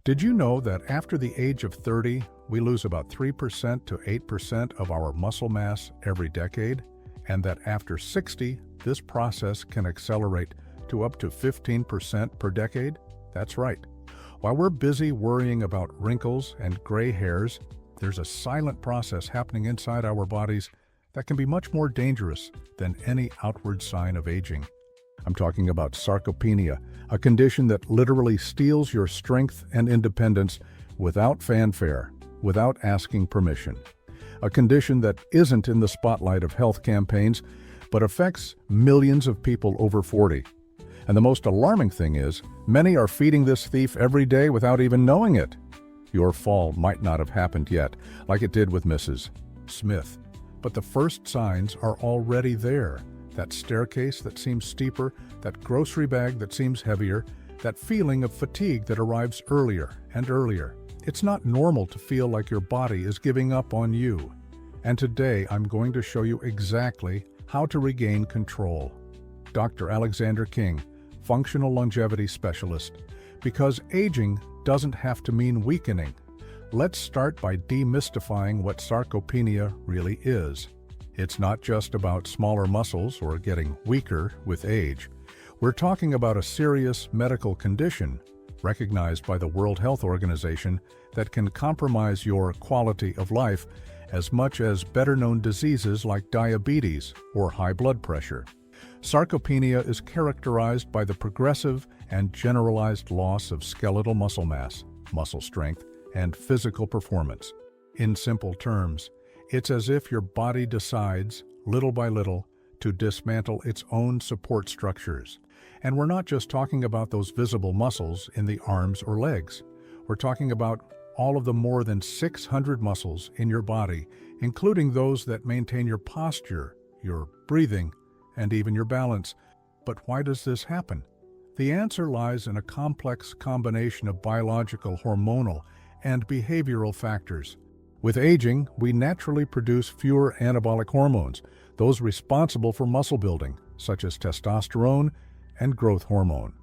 Did you know that after the age of 30, we lose about 3% to 8% of our muscle mass every decade, and that after 60, this process can accelerate to up to 15% per decade? That's right. While we're busy worrying about wrinkles and gray hairs, there's a silent process happening inside our bodies that can be much more dangerous than any outward sign of aging. I'm talking about sarcopenia, a condition that literally steals your strength and independence without fanfare, without asking permission. A condition that isn't in the spotlight of health campaigns, but affects millions of people over 40. And the most alarming thing is, many are feeding this thief every day without even knowing it. Your fall might not have happened yet, like it did with Mrs. Smith, but the first signs are already there. That staircase that seems steeper, that grocery bag that seems heavier, that feeling of fatigue that arrives earlier and earlier. It's not normal to feel like your body is giving up on you. And today I'm going to show you exactly how to regain control. Dr. Alexander King, functional longevity specialist. Because aging doesn't have to mean weakening. Let's start by demystifying what sarcopenia really is. It's not just about smaller muscles or getting weaker with age. We're talking about a serious medical condition, recognized by the World Health Organization, that can compromise your quality of life as much as better-known diseases like diabetes or high blood pressure. Sarcopenia is characterized by the progressive and generalized loss of skeletal muscle mass, muscle strength, and physical performance. In simple terms, it's as if your body decides, little by little, to dismantle its own support structures. And we're not just talking about those visible muscles in the arms or legs. We're talking about all of the more than 600 muscles in your body, including those that maintain your posture, your breathing, and even your balance. But why does this happen? The answer lies in a complex combination of biological, hormonal, and behavioral factors. With aging, we naturally produce fewer anabolic hormones, those responsible for muscle building, such as testosterone and growth hormone.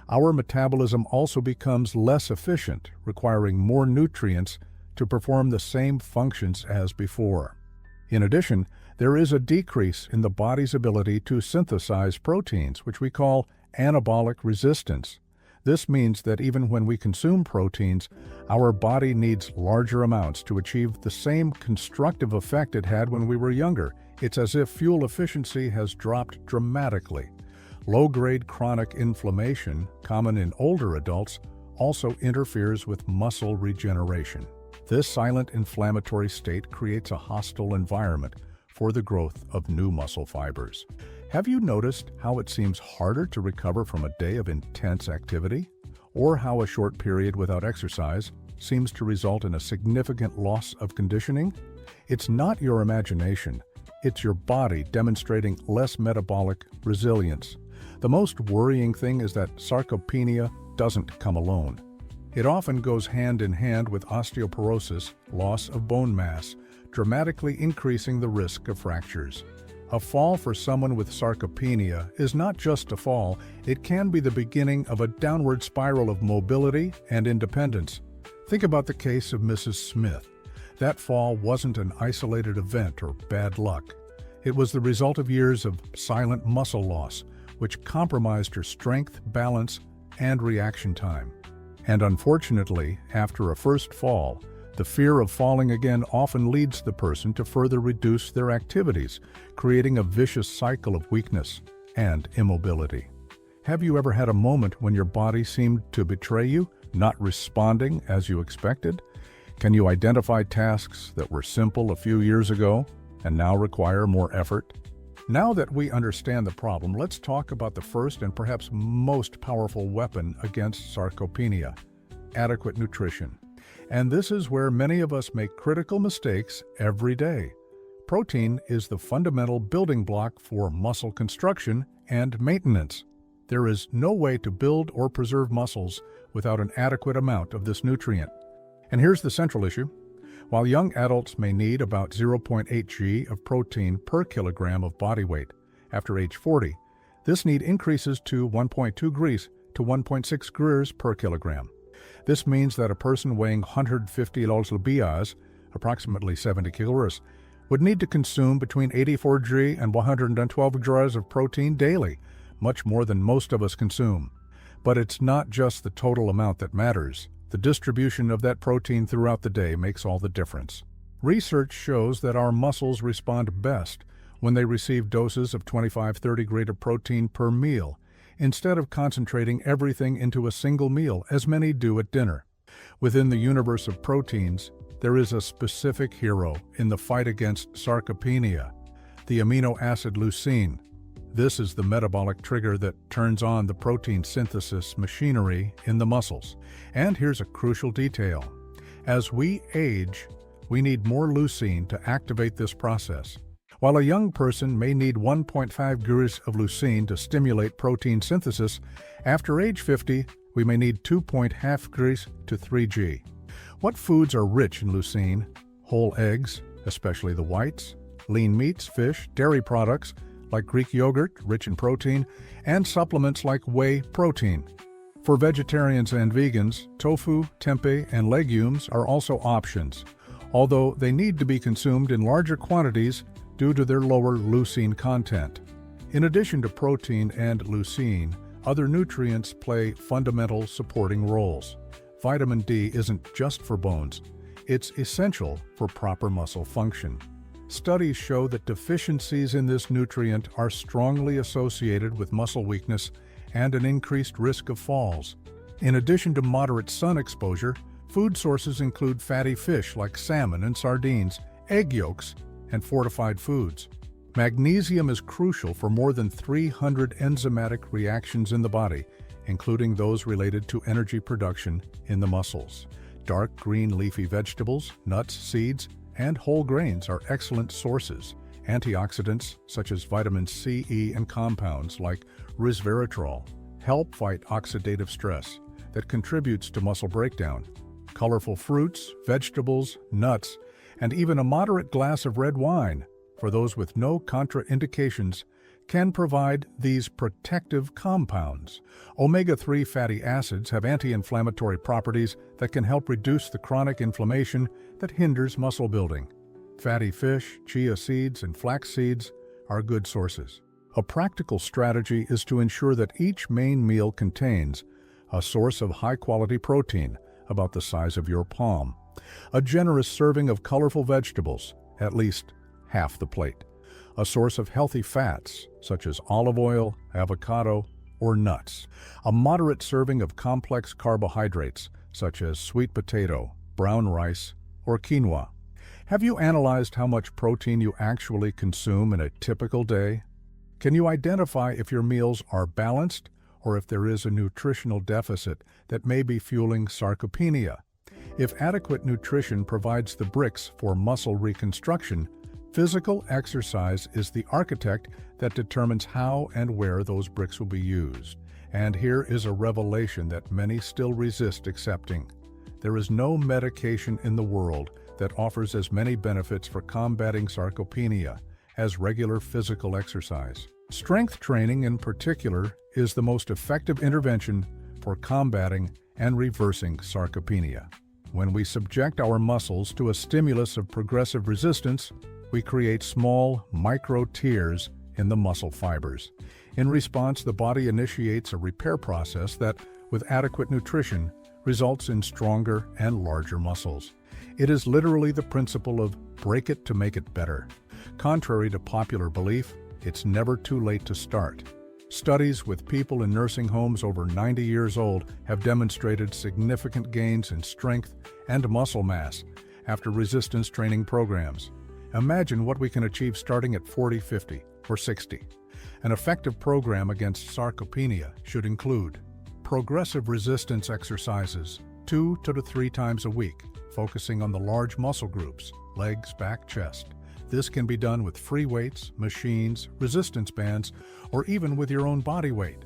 Our metabolism also becomes less efficient, requiring more nutrients to perform the same functions as before. In addition, there is a decrease in the body's ability to synthesize proteins, which we call anabolic resistance. This means that even when we consume proteins, our body needs larger amounts to achieve the same constructive effect it had when we were younger. It's as if fuel efficiency has dropped dramatically. Low-grade chronic inflammation, common in older adults, also interferes with muscle regeneration. This silent inflammatory state creates a hostile environment for the growth of new muscle fibers. Have you noticed how it seems harder to recover from a day of intense activity? Or how a short period without exercise seems to result in a significant loss of conditioning? It's not your imagination. It's your body demonstrating less metabolic resilience. The most worrying thing is that sarcopenia doesn't come alone. It often goes hand in hand with osteoporosis, loss of bone mass, dramatically increasing the risk of fractures. A fall for someone with sarcopenia is not just a fall, it can be the beginning of a downward spiral of mobility and independence. Think about the case of Mrs. Smith. That fall wasn't an isolated event or bad luck. It was the result of years of silent muscle loss, which compromised her strength, balance, and reaction time. And unfortunately, after a first fall, the fear of falling again often leads the person to further reduce their activities, creating a vicious cycle of weakness and immobility. Have you ever had a moment when your body seemed to betray you, not responding as you expected? Can you identify tasks that were simple a few years ago and now require more effort? Now that we understand the problem, let's talk about the first and perhaps most powerful weapon against sarcopenia: adequate nutrition. And this is where many of us make critical mistakes every day. Protein is the fundamental building block for muscle construction and maintenance. There is no way to build or preserve muscles without an adequate amount of this nutrient. And here's the central issue. While young adults may need about 0.8 g of protein per kilogram of body weight, after age 40, this need increases to 1.2 Grs to 1.6 Grs per kilogram. This means that a person weighing 150 lbs, approximately 70 kilograms, would need to consume between 84 g and 112 g of protein daily, much more than most of us consume. But it's not just the total amount that matters. The distribution of that protein throughout the day makes all the difference. Research shows that our muscles respond best when they receive doses of 25-30 grams of protein per meal, instead of concentrating everything into a single meal, as many do at dinner. Within the universe of proteins, there is a specific hero in the fight against sarcopenia, the amino acid leucine. This is the metabolic trigger that turns on the protein synthesis machinery in the muscles. And here's a crucial detail. As we age, we need more leucine to activate this process. While a young person may need 1.5 grams of leucine to stimulate protein synthesis, after age 50, we may need 2.5 grams to 3 grams. What foods are rich in leucine? Whole eggs, especially the whites, lean meats, fish, dairy products like Greek yogurt, rich in protein, and supplements like whey protein. For vegetarians and vegans, tofu, tempeh, and legumes are also options, although they need to be consumed in larger quantities due to their lower leucine content. In addition to protein and leucine, other nutrients play fundamental supporting roles. Vitamin D isn't just for bones, it's essential for proper muscle function. Studies show that deficiencies in this nutrient are strongly associated with muscle weakness and an increased risk of falls. In addition to moderate sun exposure, food sources include fatty fish like salmon and sardines, egg yolks, and fortified foods. Magnesium is crucial for more than 300 enzymatic reactions in the body, including those related to energy production in the muscles. Dark green leafy vegetables, nuts, seeds, and whole grains are excellent sources. Antioxidants, such as vitamin C, E, and compounds like resveratrol, help fight oxidative stress that contributes to muscle breakdown. Colorful fruits, vegetables, nuts, and even a moderate glass of red wine, for those with no contraindications, can provide these protective compounds. Omega-3 fatty acids have anti-inflammatory properties that can help reduce the chronic inflammation that hinders muscle building. Fatty fish, chia seeds, and flax seeds are good sources. A practical strategy is to ensure that each main meal contains a source of high-quality protein, about the size of your palm, a generous serving of colorful vegetables, at least half the plate, a source of healthy fats, such as olive oil, avocado, or nuts, a moderate serving of complex carbohydrates, such as sweet potato, brown rice, or quinoa. Have you analyzed how much protein you actually consume in a typical day? Can you identify if your meals are balanced or if there is a nutritional deficit that may be fueling sarcopenia? If adequate nutrition provides the bricks for muscle reconstruction, physical exercise is the architect that determines how and where those bricks will be used. And here is a revelation that many still resist accepting. There is no medication in the world that offers as many benefits for combating sarcopenia as regular physical exercise. Strength training in particular is the most effective intervention for combating and reversing sarcopenia. When we subject our muscles to a stimulus of progressive resistance, we create small, micro tears in the muscle fibers. In response, the body initiates a repair process that, with adequate nutrition, results in stronger and larger muscles. It is literally the principle of break it to make it better. Contrary to popular belief, it's never too late to start. Studies with people in nursing homes over 90 years old have demonstrated significant gains in strength and muscle mass after resistance training programs. Imagine what we can achieve starting at 40, 50, or 60. An effective program against sarcopenia should include progressive resistance exercises 2 to 3 times a week, focusing on the large muscle groups, legs, back, chest. This can be done with free weights, machines, resistance bands, or even with your own body weight.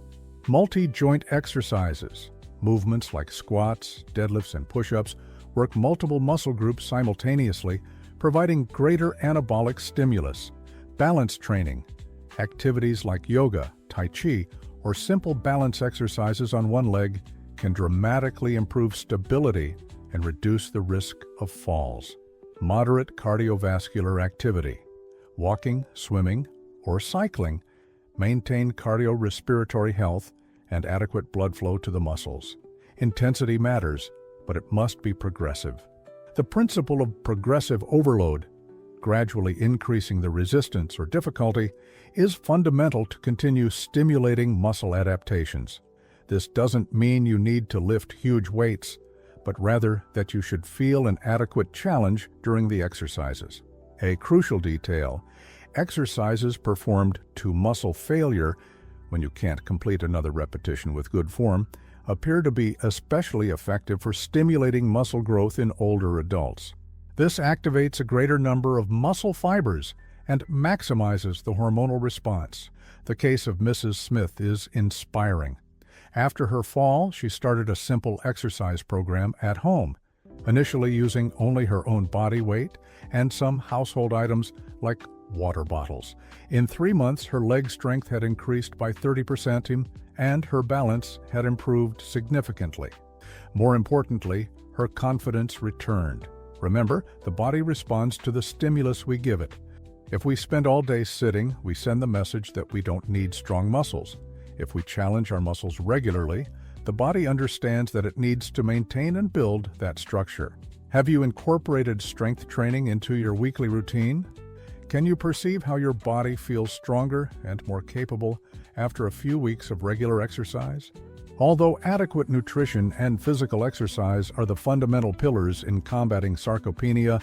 Multi-joint exercises, movements like squats, deadlifts, and push-ups, work multiple muscle groups simultaneously, providing greater anabolic stimulus. Balance training, activities like yoga, tai chi, or simple balance exercises on one leg can dramatically improve stability and reduce the risk of falls. Moderate cardiovascular activity, walking, swimming, or cycling, maintain cardiorespiratory health and adequate blood flow to the muscles. Intensity matters, but it must be progressive. The principle of progressive overload, gradually increasing the resistance or difficulty, is fundamental to continue stimulating muscle adaptations. This doesn't mean you need to lift huge weights, but rather that you should feel an adequate challenge during the exercises. A crucial detail: exercises performed to muscle failure, when you can't complete another repetition with good form, appear to be especially effective for stimulating muscle growth in older adults. This activates a greater number of muscle fibers and maximizes the hormonal response. The case of Mrs. Smith is inspiring. After her fall, she started a simple exercise program at home, initially using only her own body weight and some household items like water bottles. In 3 months, her leg strength had increased by 30% and her balance had improved significantly. More importantly, her confidence returned. Remember, the body responds to the stimulus we give it. If we spend all day sitting, we send the message that we don't need strong muscles. If we challenge our muscles regularly, the body understands that it needs to maintain and build that structure. Have you incorporated strength training into your weekly routine? Can you perceive how your body feels stronger and more capable after a few weeks of regular exercise? Although adequate nutrition and physical exercise are the fundamental pillars in combating sarcopenia,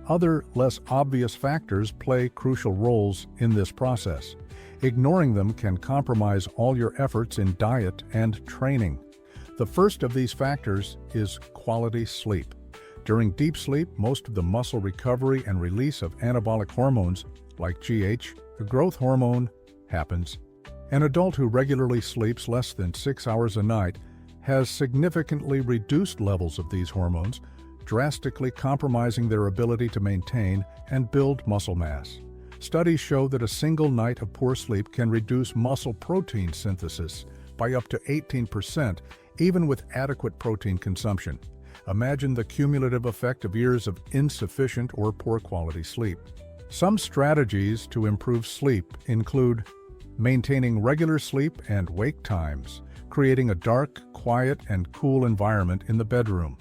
other less obvious factors play crucial roles in this process. Ignoring them can compromise all your efforts in diet and training. The first of these factors is quality sleep. During deep sleep, most of the muscle recovery and release of anabolic hormones, like GH, the growth hormone, happens. An adult who regularly sleeps less than 6 hours a night has significantly reduced levels of these hormones, drastically compromising their ability to maintain and build muscle mass. Studies show that a single night of poor sleep can reduce muscle protein synthesis by up to 18%, even with adequate protein consumption. Imagine the cumulative effect of years of insufficient or poor quality sleep. Some strategies to improve sleep include maintaining regular sleep and wake times, creating a dark, quiet, and cool environment in the bedroom,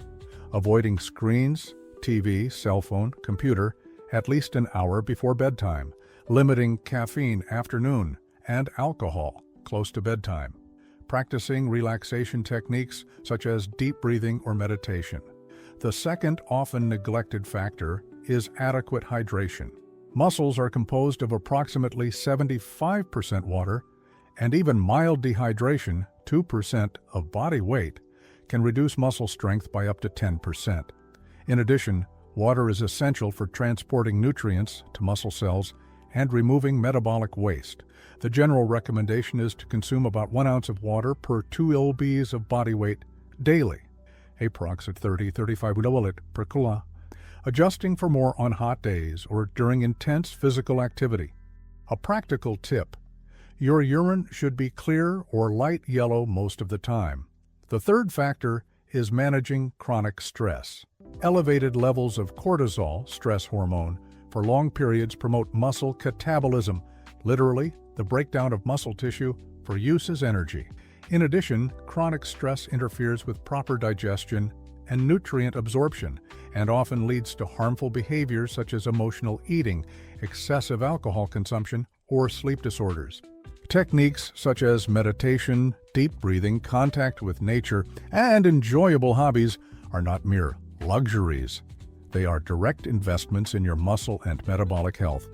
avoiding screens, TV, cell phone, computer, at least an hour before bedtime, limiting caffeine afternoon and alcohol close to bedtime, practicing relaxation techniques such as deep breathing or meditation. The second often neglected factor is adequate hydration. Muscles are composed of approximately 75% water, and even mild dehydration, 2% of body weight, can reduce muscle strength by up to 10%. In addition, water is essential for transporting nutrients to muscle cells and removing metabolic waste. The general recommendation is to consume about 1 ounce of water per 2 lbs of body weight daily, approximately 30-35 milliliters per kilo, adjusting for more on hot days or during intense physical activity. A practical tip: your urine should be clear or light yellow most of the time. The third factor is managing chronic stress. Elevated levels of cortisol, stress hormone, for long periods promote muscle catabolism, literally the breakdown of muscle tissue for use as energy. In addition, chronic stress interferes with proper digestion and nutrient absorption and often leads to harmful behaviors such as emotional eating, excessive alcohol consumption, or sleep disorders. Techniques such as meditation, deep breathing, contact with nature, and enjoyable hobbies are not mere luxuries. They are direct investments in your muscle and metabolic health.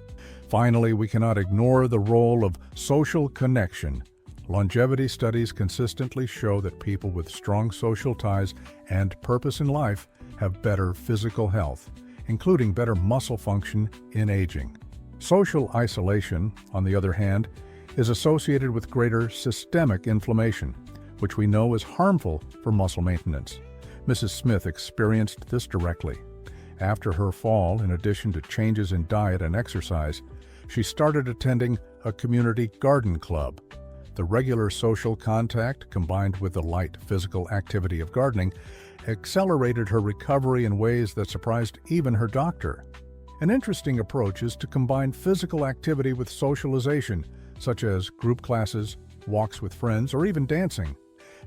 Finally, we cannot ignore the role of social connection. Longevity studies consistently show that people with strong social ties and purpose in life have better physical health, including better muscle function in aging. Social isolation, on the other hand, is associated with greater systemic inflammation, which we know is harmful for muscle maintenance. Mrs. Smith experienced this directly. After her fall, in addition to changes in diet and exercise, she started attending a community garden club. The regular social contact, combined with the light physical activity of gardening, accelerated her recovery in ways that surprised even her doctor. An interesting approach is to combine physical activity with socialization, such as group classes, walks with friends, or even dancing.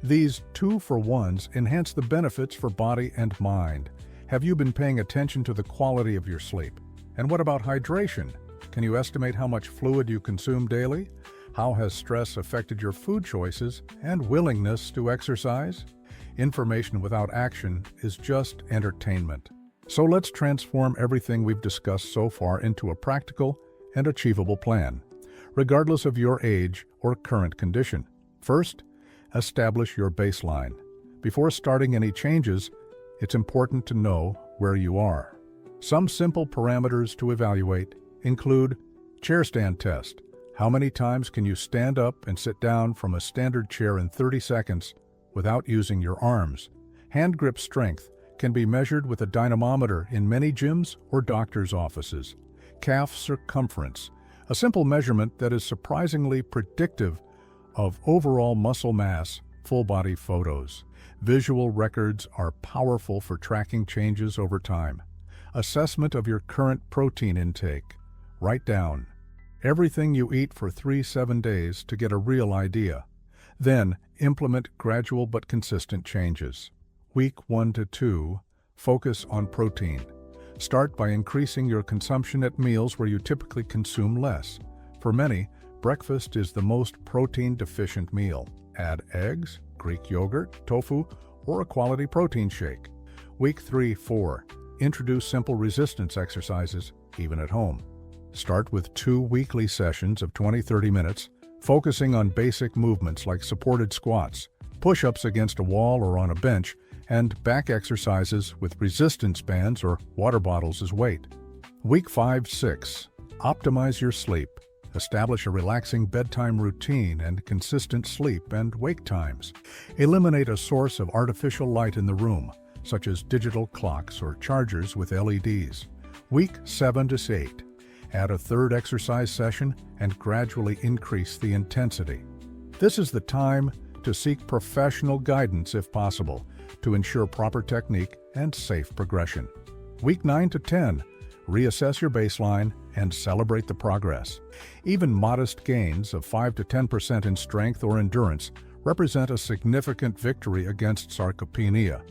These two-for-ones enhance the benefits for body and mind. Have you been paying attention to the quality of your sleep? And what about hydration? Can you estimate how much fluid you consume daily? How has stress affected your food choices and willingness to exercise? Information without action is just entertainment. So let's transform everything we've discussed so far into a practical and achievable plan, regardless of your age or current condition. First, establish your baseline. Before starting any changes, it's important to know where you are. Some simple parameters to evaluate include chair stand test. How many times can you stand up and sit down from a standard chair in 30 seconds without using your arms? Hand grip strength can be measured with a dynamometer in many gyms or doctor's offices. Calf circumference, a simple measurement that is surprisingly predictive of overall muscle mass. Full body photos. Visual records are powerful for tracking changes over time. Assessment of your current protein intake. Write down everything you eat for 7 days to get a real idea. Then, implement gradual but consistent changes. Week 1 to 2, focus on protein. Start by increasing your consumption at meals where you typically consume less. For many, breakfast is the most protein-deficient meal. Add eggs, Greek yogurt, tofu, or a quality protein shake. Week 3-4, introduce simple resistance exercises, even at home. Start with 2 weekly sessions of 20-30 minutes, focusing on basic movements like supported squats, push-ups against a wall or on a bench, and back exercises with resistance bands or water bottles as weight. Week 5-6, optimize your sleep. Establish a relaxing bedtime routine and consistent sleep and wake times. Eliminate a source of artificial light in the room, such as digital clocks or chargers with LEDs. Week 7-8, add a third exercise session and gradually increase the intensity. This is the time to seek professional guidance if possible, to ensure proper technique and safe progression. Week 9-10, reassess your baseline and celebrate the progress. Even modest gains of 5-10% in strength or endurance represent a significant victory against sarcopenia.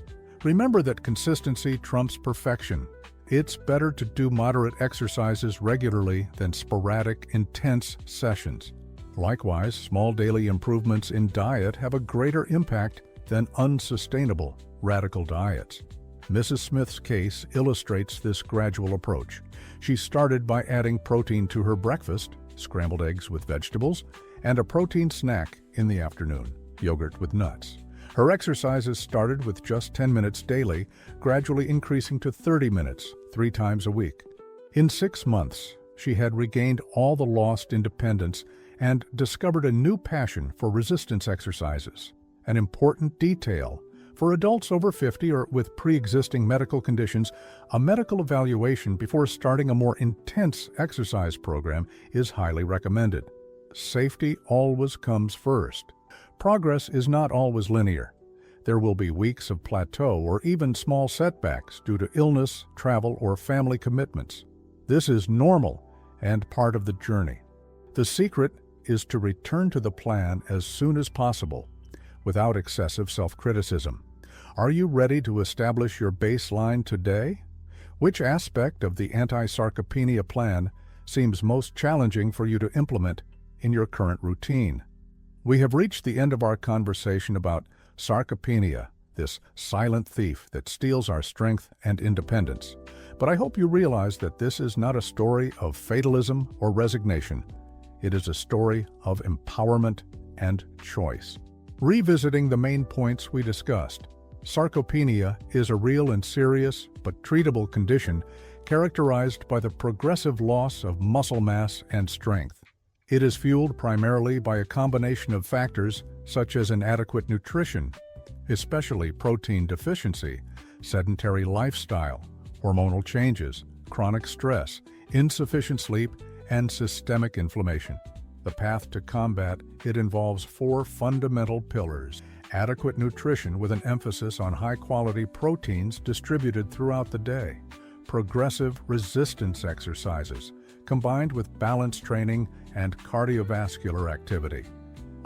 Remember that consistency trumps perfection. It's better to do moderate exercises regularly than sporadic, intense sessions. Likewise, small daily improvements in diet have a greater impact than unsustainable, radical diets. Mrs. Smith's case illustrates this gradual approach. She started by adding protein to her breakfast, scrambled eggs with vegetables, and a protein snack in the afternoon, yogurt with nuts. Her exercises started with just 10 minutes daily, gradually increasing to 30 minutes, 3 times a week. In 6 months, she had regained all the lost independence and discovered a new passion for resistance exercises. An important detail: for adults over 50 or with pre-existing medical conditions, a medical evaluation before starting a more intense exercise program is highly recommended. Safety always comes first. Progress is not always linear. There will be weeks of plateau or even small setbacks due to illness, travel, or family commitments. This is normal and part of the journey. The secret is to return to the plan as soon as possible, without excessive self-criticism. Are you ready to establish your baseline today? Which aspect of the anti-sarcopenia plan seems most challenging for you to implement in your current routine? We have reached the end of our conversation about sarcopenia, this silent thief that steals our strength and independence. But I hope you realize that this is not a story of fatalism or resignation. It is a story of empowerment and choice. Revisiting the main points we discussed, sarcopenia is a real and serious but treatable condition characterized by the progressive loss of muscle mass and strength. It is fueled primarily by a combination of factors such as inadequate nutrition, especially protein deficiency, sedentary lifestyle, hormonal changes, chronic stress, insufficient sleep, and systemic inflammation. The The path to combat it involves 4 fundamental pillars: adequate nutrition with an emphasis on high-quality proteins distributed throughout the day, progressive resistance exercises, combined with balance training and cardiovascular activity,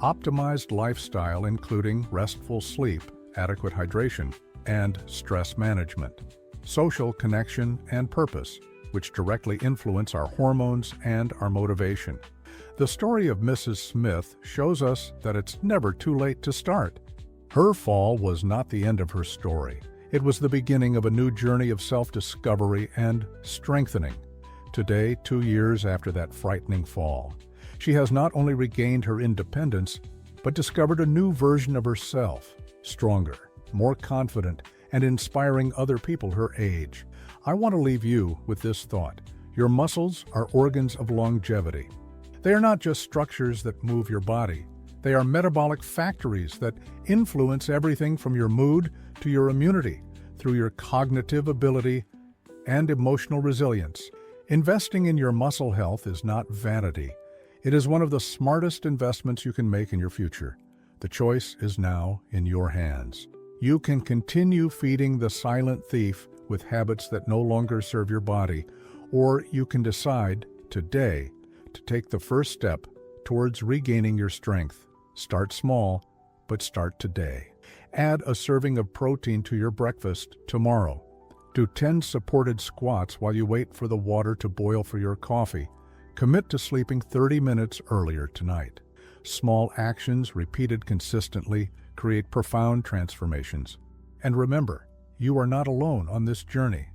optimized lifestyle including restful sleep, adequate hydration, and stress management, social connection and purpose, which directly influence our hormones and our motivation. The story of Mrs. Smith shows us that it's never too late to start. Her fall was not the end of her story. It was the beginning of a new journey of self-discovery and strengthening. Today, 2 years after that frightening fall, she has not only regained her independence, but discovered a new version of herself, stronger, more confident, and inspiring other people her age. I want to leave you with this thought. Your muscles are organs of longevity. They are not just structures that move your body. They are metabolic factories that influence everything from your mood to your immunity, through your cognitive ability and emotional resilience. Investing in your muscle health is not vanity. It is one of the smartest investments you can make in your future. The choice is now in your hands. You can continue feeding the silent thief with habits that no longer serve your body, or you can decide today to take the first step towards regaining your strength. Start small, but start today. Add a serving of protein to your breakfast tomorrow. Do 10 supported squats while you wait for the water to boil for your coffee. Commit to sleeping 30 minutes earlier tonight. Small actions repeated consistently create profound transformations. And remember, you are not alone on this journey.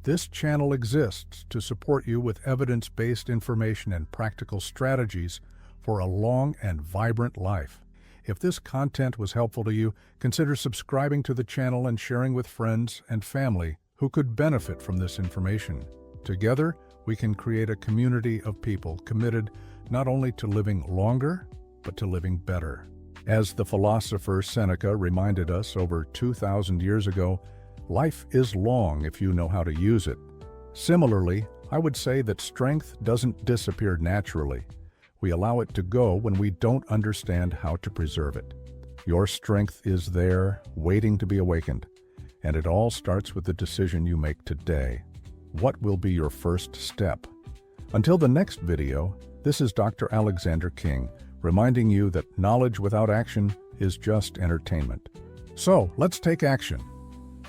This channel exists to support you with evidence-based information and practical strategies for a long and vibrant life. If this content was helpful to you, consider subscribing to the channel and sharing with friends and family who could benefit from this information. Together, we can create a community of people committed not only to living longer, but to living better. As the philosopher Seneca reminded us over 2,000 years ago, life is long if you know how to use it. Similarly, I would say that strength doesn't disappear naturally. We allow it to go when we don't understand how to preserve it. Your strength is there, waiting to be awakened. And it all starts with the decision you make today. What will be your first step? Until the next video, this is Dr. Alexander King, reminding you that knowledge without action is just entertainment. So, let's take action.